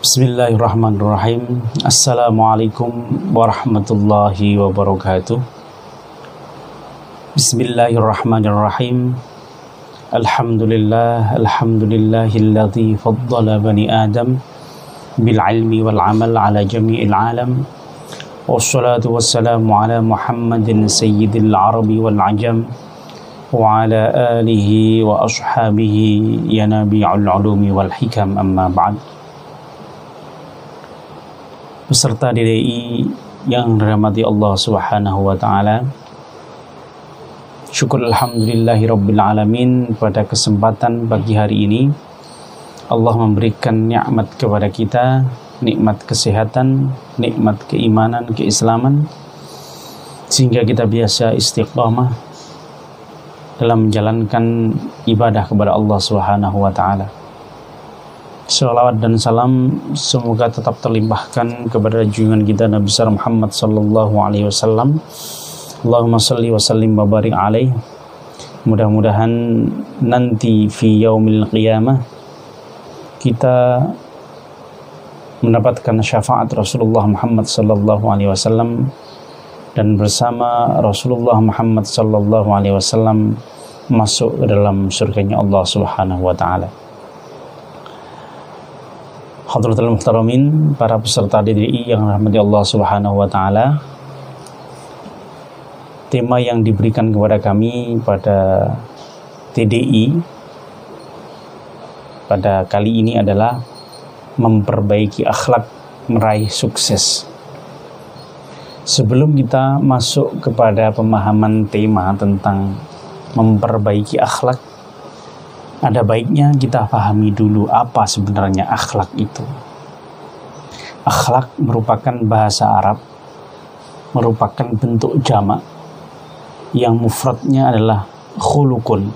Bismillahirrahmanirrahim. Assalamualaikum warahmatullahi wabarakatuh. Bismillahirrahmanirrahim. Alhamdulillahilladzi faddala bani Adam bil ilmi wal amal ala jami'il alam. Wassalatu wassalamu ala Muhammadin sayyidil arabi wal ajam wa ala alihi wa ashabihi ya nabi'ul ulumi wal hikam, amma ba'd. Peserta DDI yang dirahmati Allah Subhanahu wa taala, syukur alhamdulillahi rabbil alamin, pada kesempatan pagi hari ini Allah memberikan nikmat kepada kita, nikmat kesehatan, nikmat keimanan, keislaman, sehingga kita biasa istiqamah dalam menjalankan ibadah kepada Allah Subhanahu wa taala. Salawat dan salam semoga tetap terlimpahkan kepada junjungan kita Nabi besar Muhammad sallallahu alaihi wasallam. Allahumma shalli wa sallim wa barik alaihi. Mudah-mudahan nanti fi yaumil qiyamah kita mendapatkan syafaat Rasulullah Muhammad sallallahu alaihi wasallam, dan bersama Rasulullah Muhammad sallallahu alaihi wasallam masuk ke dalam surganya Allah Subhanahu wa taala. Hadratul muhtaramin, para peserta DDI yang dirahmati Allah Subhanahu wa taala, tema yang diberikan kepada kami pada TDI pada kali ini adalah memperbaiki akhlak meraih sukses. Sebelum kita masuk kepada pemahaman tema tentang memperbaiki akhlak, ada baiknya kita pahami dulu apa sebenarnya akhlak itu. Akhlak merupakan bahasa Arab, merupakan bentuk jamak yang mufradnya adalah khulukun.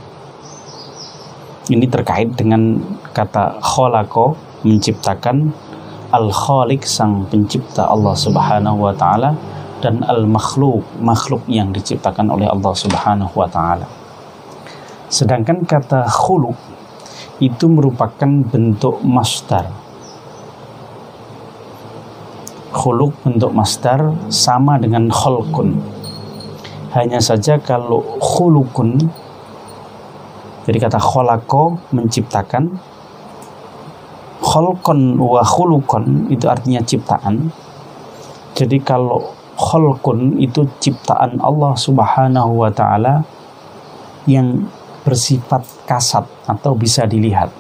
Ini terkait dengan kata kholako, menciptakan, al-khaliq, sang pencipta Allah Subhanahu wa taala, dan al-makhluk, makhluk yang diciptakan oleh Allah Subhanahu wa taala. Sedangkan kata khuluk itu merupakan bentuk masdar. Khuluk bentuk masdar sama dengan kholkun. Hanya saja kalau khulukun, jadi kata kholako menciptakan, kholkon wa khulukon itu artinya ciptaan. Jadi kalau kholkun itu ciptaan Allah Subhanahu wa taala yang bersifat kasat atau bisa dilihat.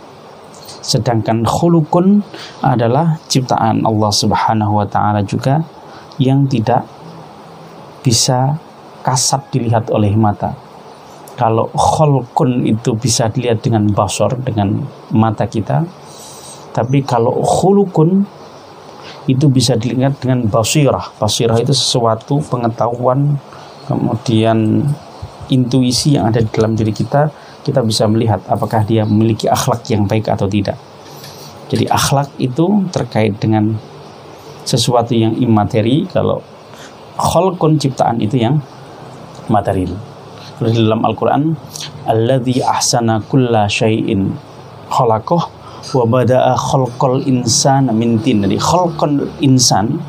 Sedangkan khulukun adalah ciptaan Allah Subhanahu wa taala juga yang tidak bisa kasat dilihat oleh mata. Kalau khulukun itu bisa dilihat dengan basar, dengan mata kita. Tapi kalau khulukun itu bisa dilihat dengan basirah. Basirah itu sesuatu pengetahuan, kemudian intuisi yang ada di dalam diri kita, kita bisa melihat apakah dia memiliki akhlak yang baik atau tidak. Jadi akhlak itu terkait dengan sesuatu yang imateri, kalau kholqun ciptaan itu yang materi. Di dalam Al-Quran, alladzi ahsana kulla syai'in khalaqah wa bada'a khalqal insana min tin. Jadi khalqal insan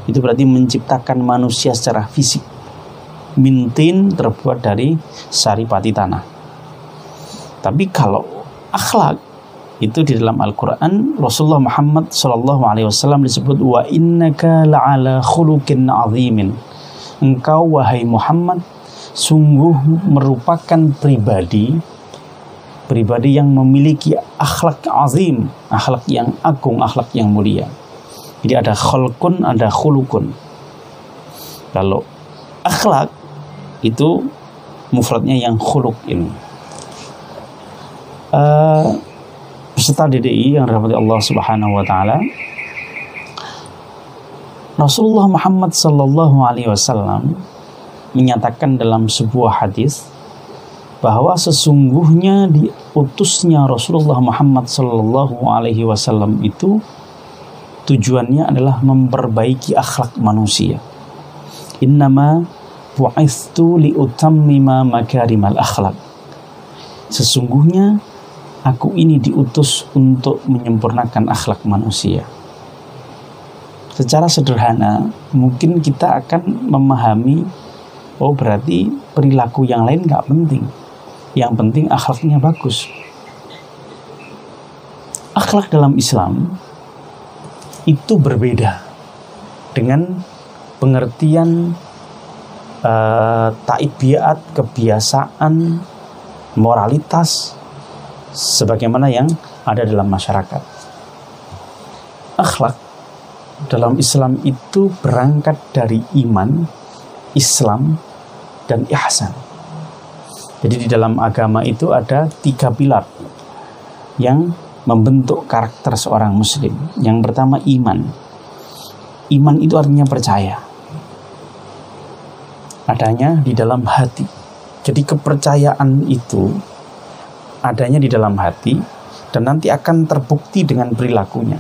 itu berarti menciptakan manusia secara fisik. Mintin terbuat dari saripati tanah. Tapi kalau akhlak itu di dalam Al-Quran, Rasulullah Muhammad SAW disebut wa innaka la'ala khuluqin azimin. Engkau wahai Muhammad sungguh merupakan pribadi yang memiliki akhlak azim, akhlak yang agung, akhlak yang mulia. Jadi ada khalqun, ada khulukun. Kalau akhlak itu mufradnya yang khuluk ini. Peserta DDI yang dirahmati Allah Subhanahu wa taala, Rasulullah Muhammad sallallahu alaihi wasallam menyatakan dalam sebuah hadis bahwa sesungguhnya diutusnya Rasulullah Muhammad sallallahu alaihi wasallam itu tujuannya adalah memperbaiki akhlak manusia. Innama bu'itstu liutammima makarimal akhlak. Sesungguhnya aku ini diutus untuk menyempurnakan akhlak manusia. secara sederhana mungkin kita akan memahami, oh berarti perilaku yang lain nggak penting, yang penting akhlaknya bagus. Akhlak dalam Islam itu berbeda dengan pengertian tabiat, kebiasaan, moralitas sebagaimana yang ada dalam masyarakat. Akhlak dalam Islam itu berangkat dari iman, Islam, dan ihsan. Jadi di dalam agama itu ada 3 pilar yang membentuk karakter seorang muslim. Yang pertama iman. Iman itu artinya percaya. Adanya di dalam hati. Jadi kepercayaan itu adanya di dalam hati dan nanti akan terbukti dengan perilakunya.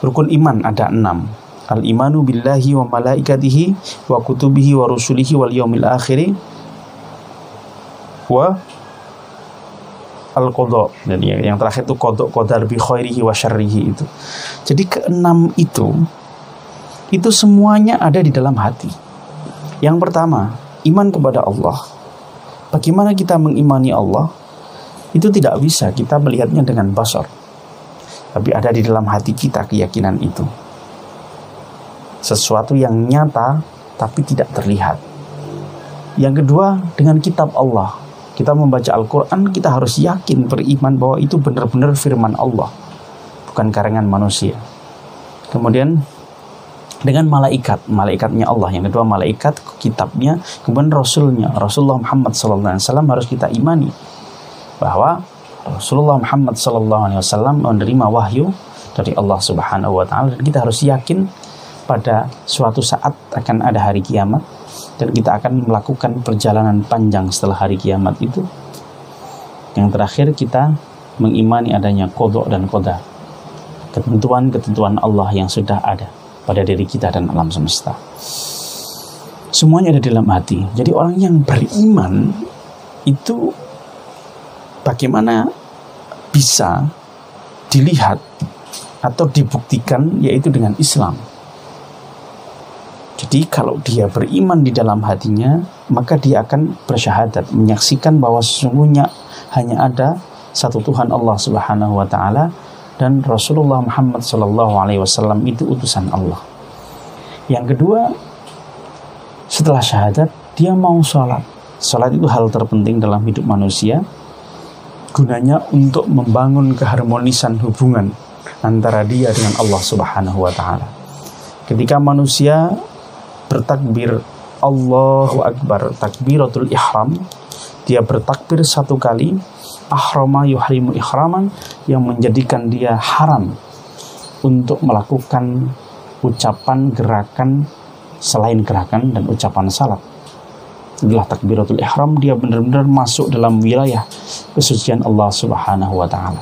Rukun iman ada 6. Al-imanu billahi wa malaikatihi wa kutubihi wa rusulihi wal yaumil akhiri wa al-qadha. Jadi yang terakhir itu qadar bi khairihi wa syarrihi itu. Jadi ke-6 itu semuanya ada di dalam hati. Yang pertama, iman kepada Allah. Bagaimana kita mengimani Allah? Itu tidak bisa kita melihatnya dengan basar. Tapi ada di dalam hati kita keyakinan itu. Sesuatu yang nyata tapi tidak terlihat. Yang kedua, dengan kitab Allah. Kita membaca Al-Quran, kita harus yakin beriman bahwa itu benar-benar firman Allah, bukan karangan manusia. Kemudian dengan malaikatnya Allah. Yang kedua malaikat, kitabnya, kemudian Rasulnya, Rasulullah Muhammad SAW harus kita imani bahwa Rasulullah Muhammad SAW menerima wahyu dari Allah Subhanahu Wa Taala, dan kita harus yakin pada suatu saat akan ada hari kiamat dan kita akan melakukan perjalanan panjang setelah hari kiamat itu. Yang terakhir kita mengimani adanya qadha dan qadar, ketentuan-ketentuan Allah yang sudah ada pada diri kita dan alam semesta. Semuanya ada di dalam hati. Jadi orang yang beriman itu bagaimana bisa dilihat atau dibuktikan, yaitu dengan Islam. Jadi kalau dia beriman di dalam hatinya, maka dia akan bersyahadat, menyaksikan bahwa sesungguhnya hanya ada satu Tuhan Allah Subhanahu Wa Taala dan Rasulullah Muhammad SAW itu utusan Allah. Yang kedua, setelah syahadat dia mau sholat. Sholat itu hal terpenting dalam hidup manusia, gunanya untuk membangun keharmonisan hubungan antara dia dengan Allah Subhanahu Wa Taala. Ketika manusia bertakbir Allahu Akbar, takbiratul ihram, dia bertakbir satu kali, ahrama yuhrimu ihraman, yang menjadikan dia haram untuk melakukan ucapan gerakan selain gerakan dan ucapan salat. Setelah takbiratul ihram, dia benar-benar masuk dalam wilayah kesucian Allah Subhanahu Wa Taala.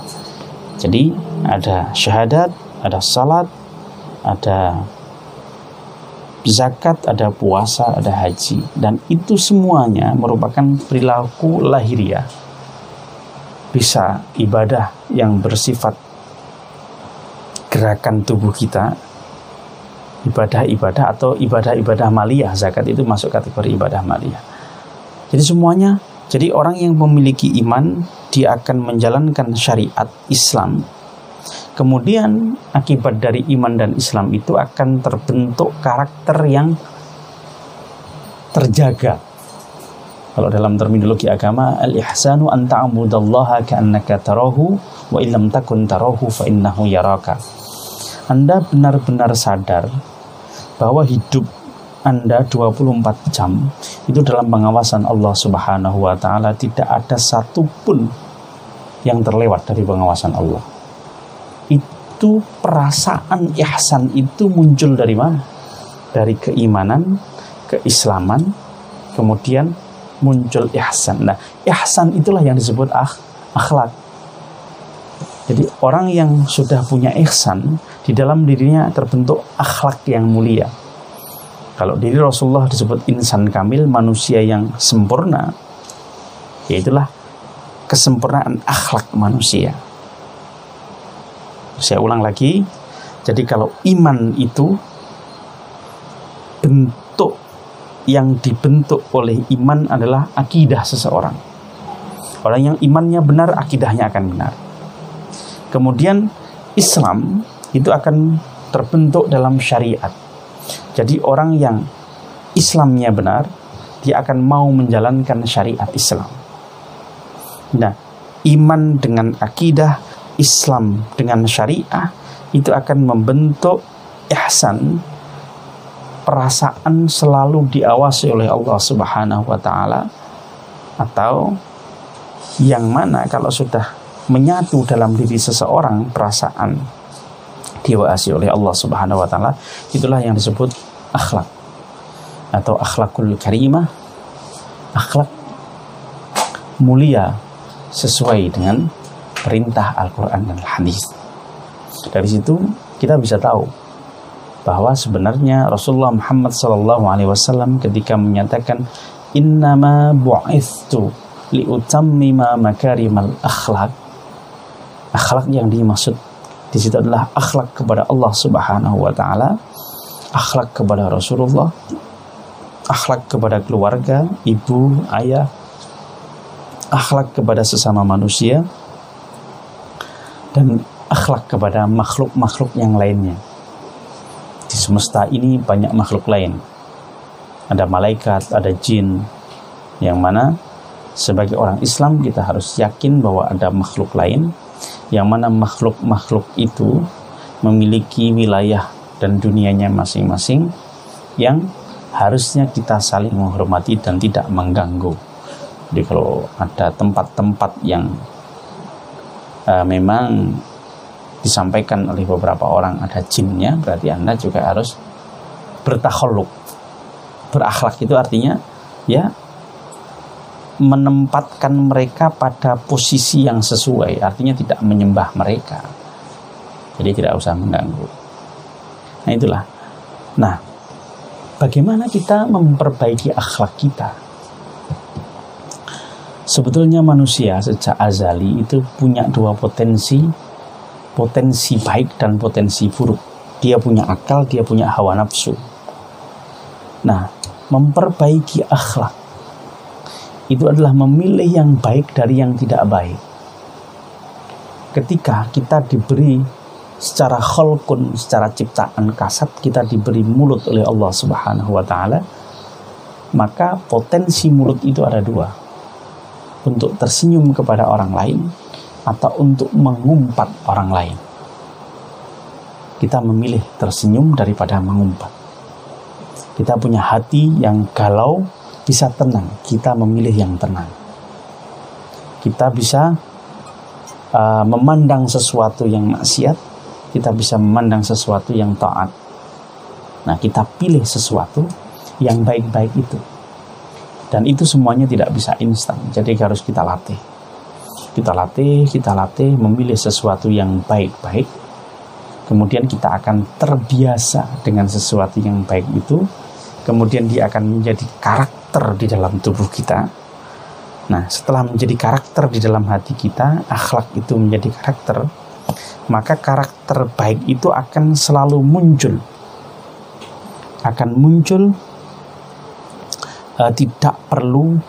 Jadi ada syahadat, ada salat, ada zakat, ada puasa, ada haji, dan itu semuanya merupakan perilaku lahiriah. Bisa ibadah yang bersifat gerakan tubuh kita, ibadah-ibadah, atau ibadah-ibadah maliyah. Zakat itu masuk kategori ibadah maliyah. Jadi semuanya, jadi orang yang memiliki iman, dia akan menjalankan syariat Islam. Kemudian akibat dari iman dan Islam itu akan terbentuk karakter yang terjaga. Kalau dalam terminologi agama, al-ihsanu an ta'budallaha ka'annaka tarahu wa illam takun tarahu fa innahu yaraka. Anda benar-benar sadar bahwa hidup Anda 24 jam itu dalam pengawasan Allah Subhanahu Wa Taala. Tidak ada satupun yang terlewat dari pengawasan Allah. Itu perasaan ihsan itu muncul dari mana? Dari keimanan, keislaman, kemudian muncul ihsan. Nah, ihsan itulah yang disebut akhlak. Jadi orang yang sudah punya ihsan, di dalam dirinya terbentuk akhlak yang mulia. Kalau diri Rasulullah disebut insan kamil, manusia yang sempurna, yaitulah kesempurnaan akhlak manusia. Saya ulang lagi, Jadi kalau iman itu bentuk yang dibentuk oleh iman adalah akidah seseorang. Orang yang imannya benar, akidahnya akan benar. Kemudian Islam itu akan terbentuk dalam syariat. Jadi orang yang Islamnya benar, dia akan mau menjalankan syariat Islam. Nah, iman dengan akidah, Islam dengan syariah, itu akan membentuk ihsan, perasaan selalu diawasi oleh Allah Subhanahu wa Ta'ala, atau yang mana kalau sudah menyatu dalam diri seseorang perasaan diawasi oleh Allah Subhanahu wa Ta'ala, itulah yang disebut akhlak atau akhlakul karimah, akhlak mulia sesuai dengan perintah Al-Quran dan Hadis. Dari situ kita bisa tahu bahwa sebenarnya Rasulullah Muhammad SAW ketika menyatakan innama bu'ithtu liutammima makarimal akhlak, akhlak yang dimaksud di situ adalah akhlak kepada Allah Subhanahu wa Ta'ala, akhlak kepada Rasulullah, akhlak kepada keluarga, ibu, ayah, akhlak kepada sesama manusia, dan akhlak kepada makhluk-makhluk yang lainnya. Di semesta ini banyak makhluk lain. Ada malaikat, ada jin, yang mana sebagai orang Islam kita harus yakin bahwa ada makhluk lain, yang mana makhluk-makhluk itu memiliki wilayah dan dunianya masing-masing yang harusnya kita saling menghormati dan tidak mengganggu. Jadi kalau ada tempat-tempat yang memang disampaikan oleh beberapa orang ada jinnya, berarti Anda juga harus bertakhalluq. Berakhlak itu artinya ya menempatkan mereka pada posisi yang sesuai, artinya tidak menyembah mereka. Jadi tidak usah mengganggu. Nah itulah. Nah, bagaimana kita memperbaiki akhlak kita? Sebetulnya manusia sejak azali itu punya dua potensi baik dan potensi buruk. Dia punya akal, dia punya hawa nafsu. Nah, memperbaiki akhlak itu adalah memilih yang baik dari yang tidak baik. Ketika kita diberi secara khalqun, secara ciptaan kasat, kita diberi mulut oleh Allah Subhanahu wa Ta'ala, maka potensi mulut itu ada dua, untuk tersenyum kepada orang lain atau untuk mengumpat orang lain. Kita memilih tersenyum daripada mengumpat. Kita punya hati yang galau, bisa tenang, kita memilih yang tenang. Kita bisa memandang sesuatu yang maksiat, kita bisa memandang sesuatu yang taat. Nah, kita pilih sesuatu yang baik-baik itu. Dan itu semuanya tidak bisa instan, jadi harus kita latih. Kita latih, memilih sesuatu yang baik-baik. Kemudian kita akan terbiasa dengan sesuatu yang baik itu. Kemudian dia akan menjadi karakter di dalam tubuh kita. Nah, setelah menjadi karakter di dalam hati kita, akhlak itu menjadi karakter, maka karakter baik itu akan selalu muncul. Akan muncul, tidak perlu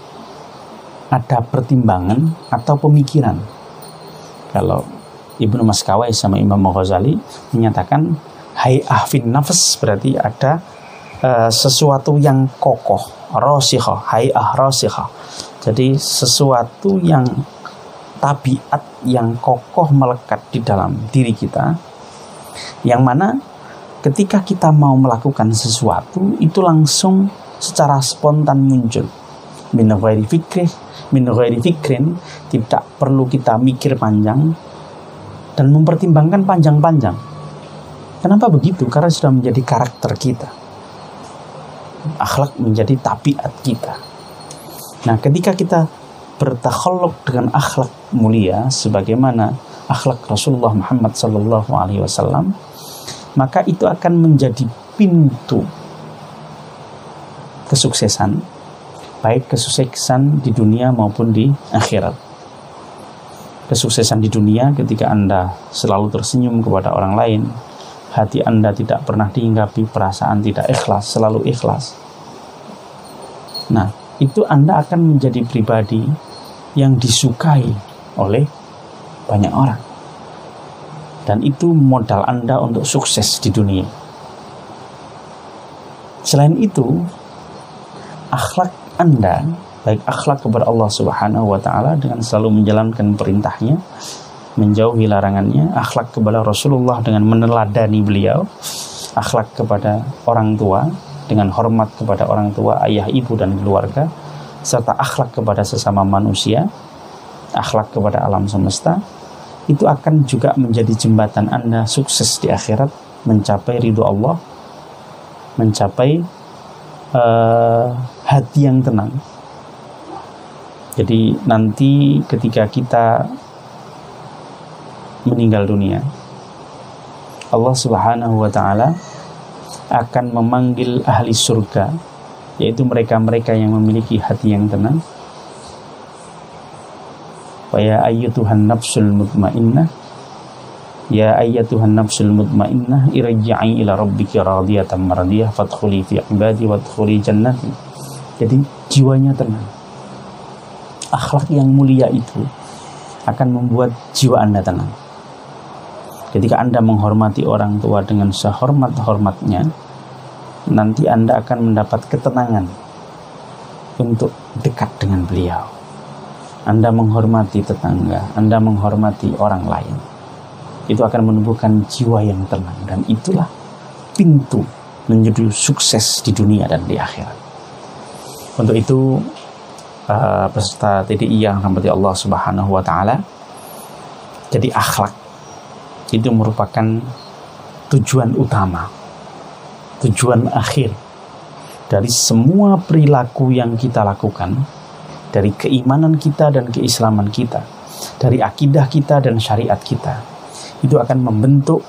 ada pertimbangan atau pemikiran. Kalau Ibnu Maskawai sama Imam Ghazali menyatakan hay'ah fin nafs, berarti ada sesuatu yang kokoh, rasikhah, hay'ah rasikhah. Jadi sesuatu yang tabiat yang kokoh melekat di dalam diri kita, yang mana ketika kita mau melakukan sesuatu itu langsung secara spontan muncul. Min ghairi fikrin, tidak perlu kita mikir panjang dan mempertimbangkan panjang-panjang. Kenapa begitu? Karena sudah menjadi karakter kita. Akhlak menjadi tabiat kita. Nah, ketika kita bertakhalluq dengan akhlak mulia sebagaimana akhlak Rasulullah Muhammad SAW, maka itu akan menjadi pintu kesuksesan, baik kesuksesan di dunia maupun di akhirat. Kesuksesan di dunia ketika Anda selalu tersenyum kepada orang lain, hati Anda tidak pernah dihinggapi perasaan tidak ikhlas, selalu ikhlas. Nah, itu Anda akan menjadi pribadi yang disukai oleh banyak orang. Dan itu modal Anda untuk sukses di dunia. Selain itu, akhlak Anda, baik akhlak kepada Allah Subhanahu wa Ta'ala dengan selalu menjalankan perintahnya, menjauhi larangannya, akhlak kepada Rasulullah dengan meneladani beliau, akhlak kepada orang tua dengan hormat kepada orang tua, ayah, ibu, dan keluarga, serta akhlak kepada sesama manusia, akhlak kepada alam semesta, itu akan juga menjadi jembatan Anda sukses di akhirat, mencapai ridho Allah, mencapai hati yang tenang. Jadi nanti ketika kita meninggal dunia, Allah Subhanahu wa Ta'ala akan memanggil ahli surga, yaitu mereka-mereka yang memiliki hati yang tenang. Wa ya ayyatuhan nafsul mutmainnah, ya ayyatuhan nafsul mutmainnah, irji'i ila rabbiki radiyatan mardiyah fadkhuli fi ibadi wadkhuli jannati. Jadi jiwanya tenang. Akhlak yang mulia itu akan membuat jiwa Anda tenang. Ketika Anda menghormati orang tua dengan sehormat-hormatnya, nanti Anda akan mendapat ketenangan untuk dekat dengan beliau. Anda menghormati tetangga, Anda menghormati orang lain, itu akan menumbuhkan jiwa yang tenang. Dan itulah pintu menuju sukses di dunia dan di akhirat. Untuk itu, peserta TDI yang rahmati Allah Subhanahu wa Ta'ala, jadi akhlak itu merupakan tujuan utama, tujuan akhir dari semua perilaku yang kita lakukan, dari keimanan kita dan keislaman kita, dari akidah kita dan syariat kita. Itu akan membentuk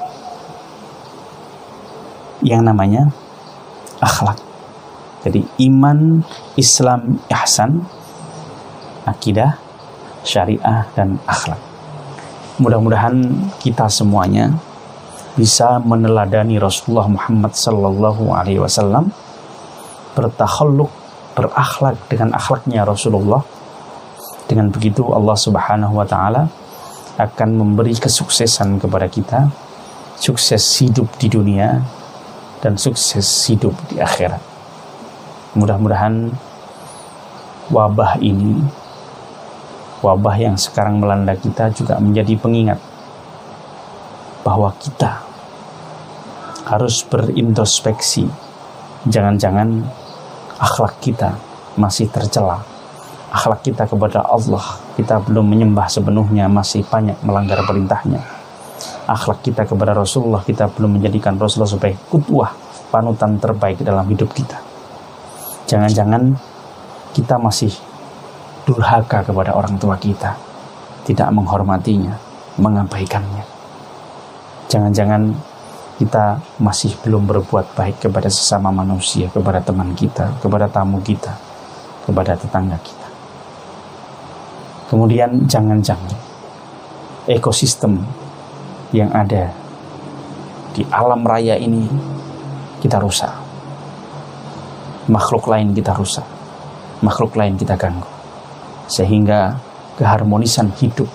yang namanya akhlak. Jadi iman, Islam, ihsan, akidah, syariah, dan akhlak. Mudah-mudahan kita semuanya bisa meneladani Rasulullah Muhammad sallallahu alaihi wasallam, bertakhalluk, berakhlak dengan akhlaknya Rasulullah. Dengan begitu Allah Subhanahu wa Ta'ala akan memberi kesuksesan kepada kita, sukses hidup di dunia dan sukses hidup di akhirat. Mudah-mudahan wabah ini, wabah yang sekarang melanda kita, juga menjadi pengingat bahwa kita harus berintrospeksi. Jangan-jangan akhlak kita masih tercela, akhlak kita kepada Allah kita belum menyembah sepenuhnya, masih banyak melanggar perintahnya. Akhlak kita kepada Rasulullah kita belum menjadikan Rasulullah sebagai qudwah, panutan terbaik dalam hidup kita. Jangan-jangan kita masih durhaka kepada orang tua kita, tidak menghormatinya, mengabaikannya. Jangan-jangan kita masih belum berbuat baik kepada sesama manusia, kepada teman kita, kepada tamu kita, kepada tetangga kita. Kemudian jangan-jangan ekosistem yang ada di alam raya ini kita rusak. Makhluk lain kita rusak, makhluk lain kita ganggu, sehingga keharmonisan hidup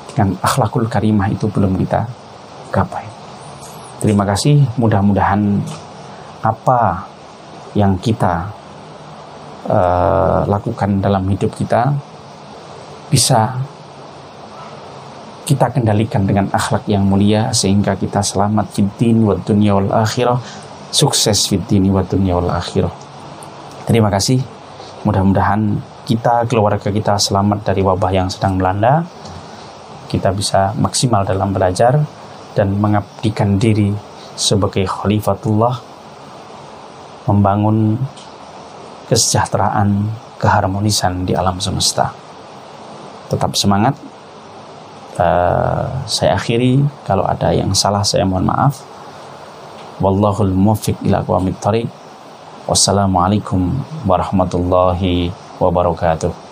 dengan akhlakul karimah itu belum kita gapai. Terima kasih, mudah-mudahan apa yang kita lakukan dalam hidup kita bisa kita kendalikan dengan akhlak yang mulia, sehingga kita selamat fid din wad dunya wal akhirah, sukses fid din wad dunya wal akhirah. Terima kasih, mudah-mudahan kita, keluarga kita selamat dari wabah yang sedang melanda. Kita bisa maksimal dalam belajar dan mengabdikan diri sebagai khalifatullah, membangun kesejahteraan, keharmonisan di alam semesta. Tetap semangat. Saya akhiri, kalau ada yang salah saya mohon maaf. Wallahul muwaffiq ila aqwamit thariq. Wassalamualaikum warahmatullahi wabarakatuh.